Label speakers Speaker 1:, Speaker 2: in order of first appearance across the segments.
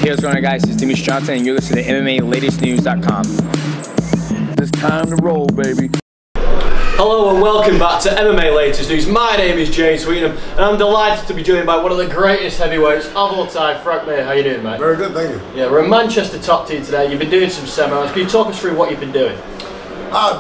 Speaker 1: Hey, what's going on, guys? It's Demetrius Johnson, and you're listening to MMALatestNews.com.
Speaker 2: It's time to roll, baby.
Speaker 3: Hello and welcome back to MMA Latest News. My name is Sweetnam, and I'm delighted to be joined by one of the greatest heavyweights of all time, Frank Mir. How you doing, mate?
Speaker 4: Very good, thank you.
Speaker 3: Yeah, we're in Manchester top team today. You've been doing some seminars. Can you talk us through what you've been doing?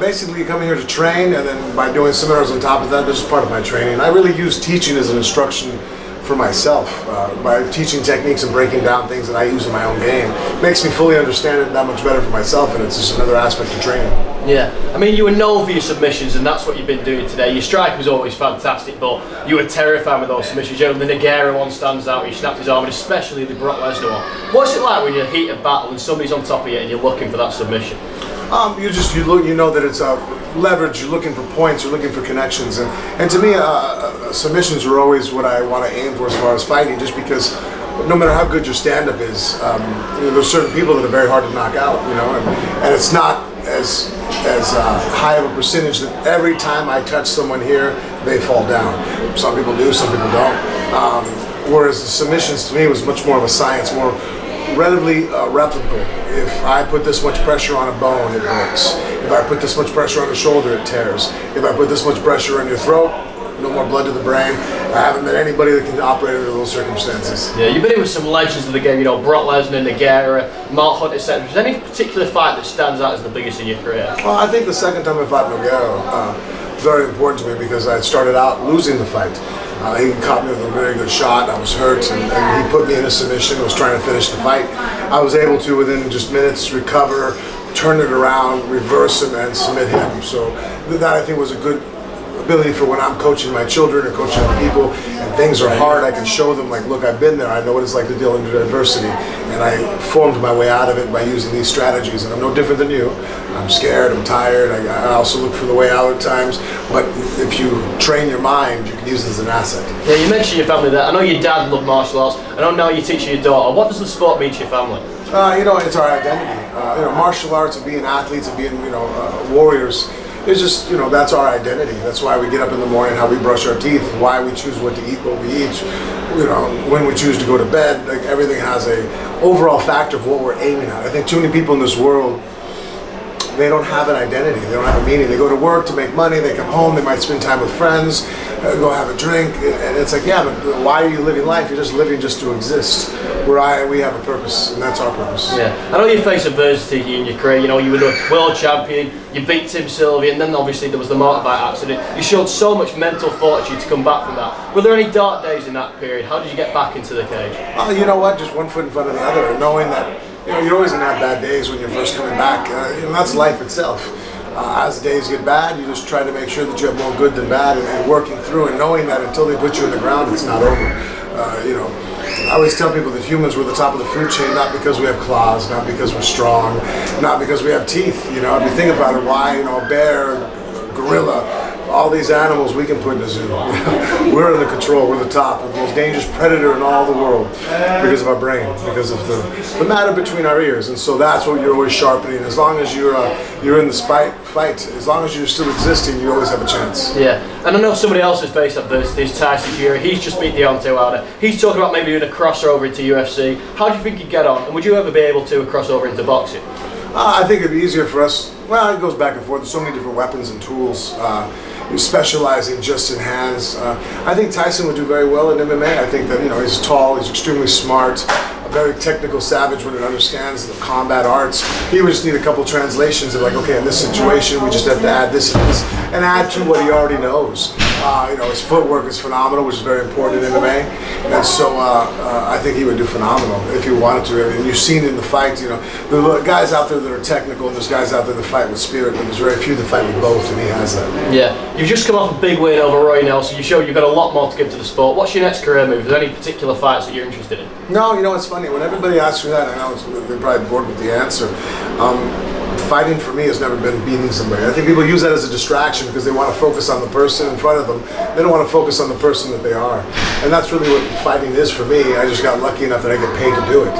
Speaker 4: Basically, coming here to train, and then by doing seminars on top of that, this is part of my training. I really use teaching as an instruction for myself, by teaching techniques and breaking down things that I use in my own game. It makes me fully understand it that much better for myself, and it's just another aspect of training.
Speaker 3: Yeah, I mean, you were known for your submissions, and that's what you've been doing today. Your strike was always fantastic, but you were terrifying with those submissions. You know, the Nagara one stands out, you snapped his arm, and especially the Brock Lesnar one. What's it like when you're in the heat of battle and somebody's on top of you and you're looking for that submission?
Speaker 4: You know that it's leverage. You're looking for points. You're looking for connections, and to me, submissions are always what I want to aim for as far as fighting. Just because, no matter how good your stand-up is, there's certain people that are very hard to knock out. You know, and it's not as high of a percentage that every time I touch someone here, they fall down. Some people do, some people don't. Whereas the submissions to me was much more of a science, more relatively replicable. If I put this much pressure on a bone, it breaks. If I put this much pressure on a shoulder, it tears. If I put this much pressure on your throat, no more blood to the brain. I haven't met anybody that can operate under those circumstances.
Speaker 3: Yeah, you've been in with some legends of the game, you know, Brock Lesnar, Nagara, Mark Hunt, etc. Is there any particular fight that stands out as the biggest in your career?
Speaker 4: Well, I think the second time I fought Nagara was very important to me because I started out losing the fight. He caught me with a very good shot. I was hurt, and he put me in a submission. I was trying to finish the fight. I was able to, within just minutes, recover, turn it around, reverse him, and submit him. So that, I think, was a good ability for when I'm coaching my children or coaching other people and things are hard. I can show them, like, look, I've been there. I know what it's like to deal under adversity, and I formed my way out of it by using these strategies. And I'm no different than you. I'm scared, I'm tired, I also look for the way out at times, but if you train your mind, you can use it as an asset.
Speaker 3: Yeah, you mentioned your family there. I know your dad loved martial arts. I know now you're teaching your daughter. What does the sport mean to your family?
Speaker 4: You know, it's our identity. Martial arts and being athletes and being, warriors, it's just, that's our identity. That's why we get up in the morning, how we brush our teeth, why we choose what to eat, what we eat, when we choose to go to bed. Like, everything has a overall factor of what we're aiming at. I think too many people in this world, they don't have an identity, they don't have a meaning. They go to work to make money, they come home, they might spend time with friends, go have a drink, and it's like, yeah, but why are you living life? You're just living just to exist. We have a purpose, and that's our purpose.
Speaker 3: Yeah, I know you faced adversity in your career. You know, you were the world champion, you beat Tim Sylvia, and then obviously there was the motorbike accident. You showed so much mental fortitude to come back from that. Were there any dark days in that period? How did you get back into the cage?
Speaker 4: You know what, just one foot in front of the other, and knowing that you're always going to have bad days when you're first coming back. That's life itself. As days get bad, you just try to make sure that you have more good than bad, and working through and knowing that until they put you in the ground, it's not over. I always tell people that humans were the top of the food chain, not because we have claws, not because we're strong, not because we have teeth. If you think about it, why, a bear, a gorilla, all these animals we can put in a zoo. We're in the control, we're the top, we're the most dangerous predator in all the world because of our brain, because of the matter between our ears. And so that's what you're always sharpening. As long as you're in the fight, as long as you're still existing, you always have a chance.
Speaker 3: Yeah, and I know somebody else has faced adversity, is Tyson Fury. He's just beat Deontay Wilder. He's talking about maybe doing a crossover into UFC. How do you think he'd get on? And would you ever be able to cross over into boxing?
Speaker 4: I think it'd be easier for us. Well, it goes back and forth. There's so many different weapons and tools. Specializing just in hands. I think Tyson would do very well in MMA. I think that he's tall, he's extremely smart, a very technical savage when it understands the combat arts. He would just need a couple translations of, like, okay, in this situation we just have to add this and this, and add to what he already knows. His footwork is phenomenal, which is very important in MMA, and so I think he would do phenomenal if he wanted to. I mean, you've seen in the fight, there are guys out there that are technical, and there's guys out there that fight with spirit, but there's very few that fight with both, and he has that. Yeah,
Speaker 3: you've just come off a big win over Roy Nelson. You showed you've got a lot more to give to the sport. What's your next career move? Is there any particular fights that you're interested in?
Speaker 4: No, it's funny. When everybody asks me that, I know they're probably bored with the answer. Fighting for me has never been beating somebody. I think people use that as a distraction because they want to focus on the person in front of them. They don't want to focus on the person that they are. And that's really what fighting is for me. I just got lucky enough that I get paid to do it.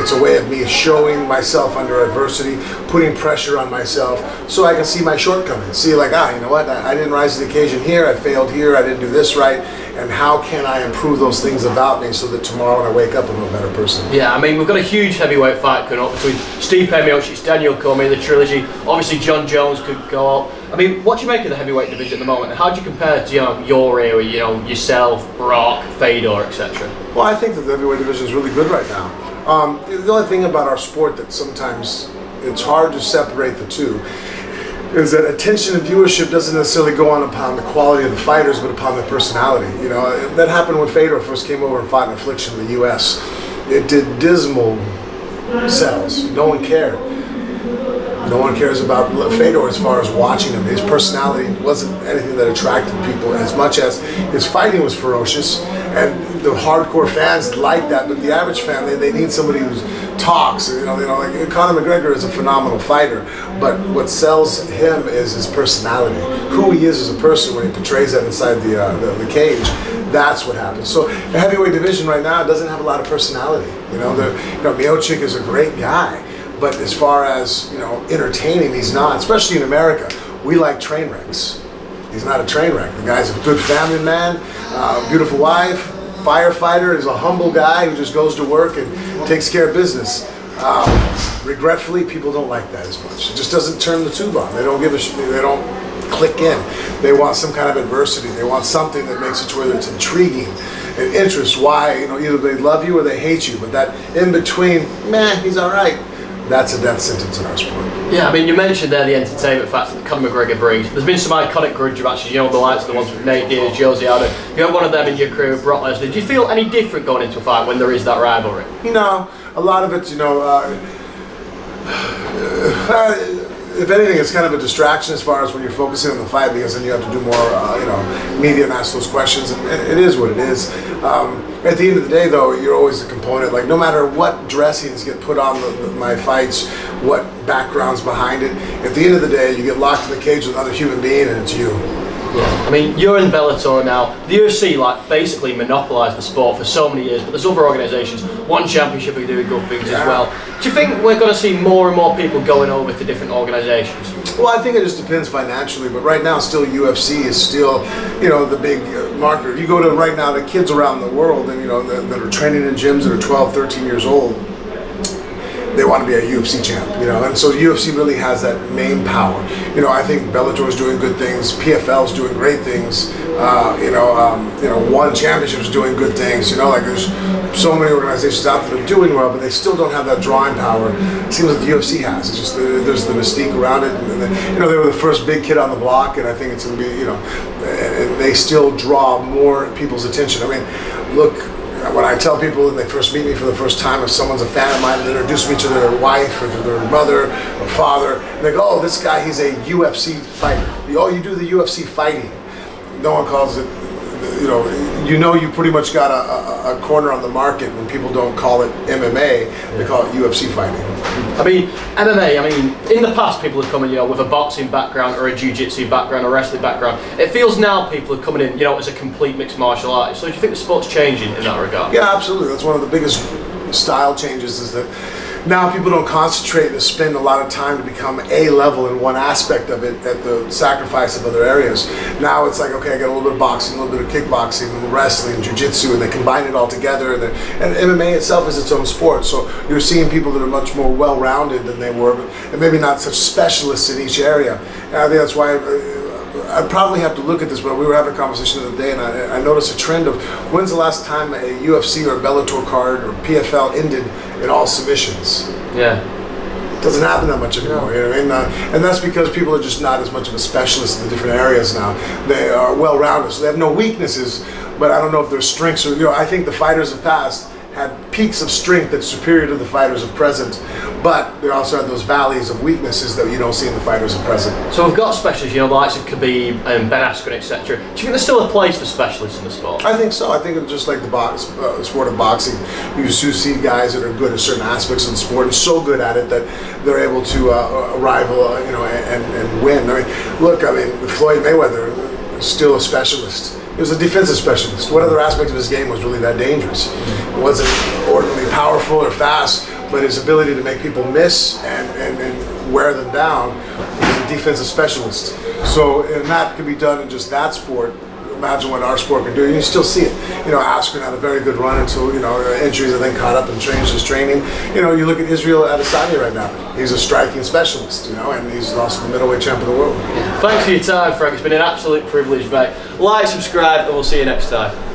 Speaker 4: It's a way of me showing myself under adversity, putting pressure on myself so I can see my shortcomings. See, like, you know what, I didn't rise to the occasion here, I failed here, I didn't do this right. and how can I improve those things about me so that tomorrow when I wake up I'm a better person.
Speaker 3: Yeah, I mean, we've got a huge heavyweight fight coming up between Stipe Miocic, Daniel Cormier, the trilogy. Obviously John Jones could go up. I mean, what do you make of the heavyweight division at the moment? How do you compare to, you know, your era, you know, yourself, Brock, Fedor, etc.?
Speaker 4: Well, I think that the heavyweight division is really good right now. The only thing about our sport that sometimes it's hard to separate the two is that attention and viewership doesn't necessarily go on upon the quality of the fighters, but upon their personality. You know, that happened when Fedor first came over and fought in Affliction in the U.S. It did dismal sales. No one cared. No one cares about Fedor as far as watching him. His personality wasn't anything that attracted people as much as his fighting was ferocious, and the hardcore fans like that. But the average fan, they need somebody who talks. You know, like Conor McGregor is a phenomenal fighter, but what sells him is his personality, who he is as a person when he portrays that inside the cage. That's what happens. So the heavyweight division right now doesn't have a lot of personality. You know, Miocic is a great guy. But as far as, you know, entertaining, he's not. Especially in America, we like train wrecks. He's not a train wreck. The guy's a good family man, beautiful wife, firefighter. He's a humble guy who just goes to work and takes care of business. Regretfully, people don't like that as much. It just doesn't turn the tube on. They don't give a shit. They don't click in. They want some kind of adversity. They want something that makes it to where it's intriguing and interest. Why? You know, either they love you or they hate you. But that in between, meh, he's all right. That's a death sentence in our sport.
Speaker 3: Yeah, I mean, you mentioned there the entertainment factor that Conor McGregor brings. There's been some iconic grudge matches, you know, the likes of the ones with Nate Diaz, Jose Aldo. You had one of them in your career with Brock Lesnar. Did you feel any different going into a fight when there is that rivalry?
Speaker 4: No, a lot of it, you know, if anything, it's kind of a distraction as far as when you're focusing on the fight, because then you have to do more, you know, media and ask those questions, and it is what it is. At the end of the day, though, you're always a component. Like, no matter what dressings get put on my fights, what background's behind it, at the end of the day, you get locked in the cage with another human being, and it's you.
Speaker 3: Yeah. I mean, you're in Bellator now. The UFC, like, basically monopolised the sport for so many years, but there's other organisations, One Championship are doing good things as well. Do you think we're going to see more and more people going over to different organisations?
Speaker 4: Well, I think it just depends financially, but right now still UFC is still, you know, the big marker. You go to right now to kids around the world, and you know, that are training in gyms that are 12, 13 years old, they want to be a UFC champ, you know, and so UFC really has that main power. You know, I think Bellator is doing good things, PFL is doing great things, One Championship is doing good things. You know, like there's so many organizations out there that are doing well, but they still don't have that drawing power. It seems like the UFC has. It's just there's the mystique around it, and you know, they were the first big kid on the block, and I think it's going to be, you know, and they still draw more people's attention. I mean, look. When I tell people when they first meet me for the first time, if someone's a fan of mine, they introduce me to their wife or to their mother or father, and they go, "Oh, this guy, he's a UFC fighter. Oh, you do the UFC fighting." No one calls it, you know, you pretty much got a corner on the market when people don't call it MMA, they call it UFC fighting.
Speaker 3: I mean, MMA, in the past people have come in, you know, with a boxing background or a jiu-jitsu background or a wrestling background. It feels now people are coming in, you know, as a complete mixed martial artist. So do you think the sport's changing in that regard?
Speaker 4: Yeah, absolutely. That's one of the biggest style changes, is that now people don't concentrate and spend a lot of time to become A-level in one aspect of it at the sacrifice of other areas. Now it's like, okay, I got a little bit of boxing, a little bit of kickboxing, a little wrestling, jiu-jitsu, and they combine it all together. And MMA itself is its own sport, so you're seeing people that are much more well-rounded than they were, and maybe not such specialists in each area. And I think that's why I probably have to look at this, but we were having a conversation the other day, and I noticed a trend of when's the last time a UFC or a Bellator card or PFL ended in all submissions?
Speaker 3: Yeah.
Speaker 4: It doesn't happen that much anymore, you know what I mean? And that's because people are just not as much of a specialist in the different areas now. They are well-rounded, so they have no weaknesses, but I don't know if their strengths are, you know, I think the fighters of past had peaks of strength that's superior to the fighters of present, but they also had those valleys of weaknesses that you don't see in the fighters of present.
Speaker 3: So we've got specialists, you know, the likes of Khabib and Ben Askren, etc. Do you think there's still a place for specialists in the sport?
Speaker 4: I think so. I think it's just like the sport of boxing. You see guys that are good at certain aspects of the sport and so good at it that they're able to rival, you know, and win. I mean, look, Floyd Mayweather is still a specialist. He was a defensive specialist. What other aspect of his game was really that dangerous? It wasn't ordinarily powerful or fast, but his ability to make people miss and wear them down. He's a defensive specialist. So, and that could be done in just that sport imagine what our sport can do. You still see it. You know, Askren had a very good run until, you know, injuries and then caught up and changed his training. You know, you look at Israel Adesanya right now. He's a striking specialist, you know, and he's also the middleweight champion of the world.
Speaker 3: Thanks for your time, Frank. It's been an absolute privilege, mate. Like, subscribe, and we'll see you next time.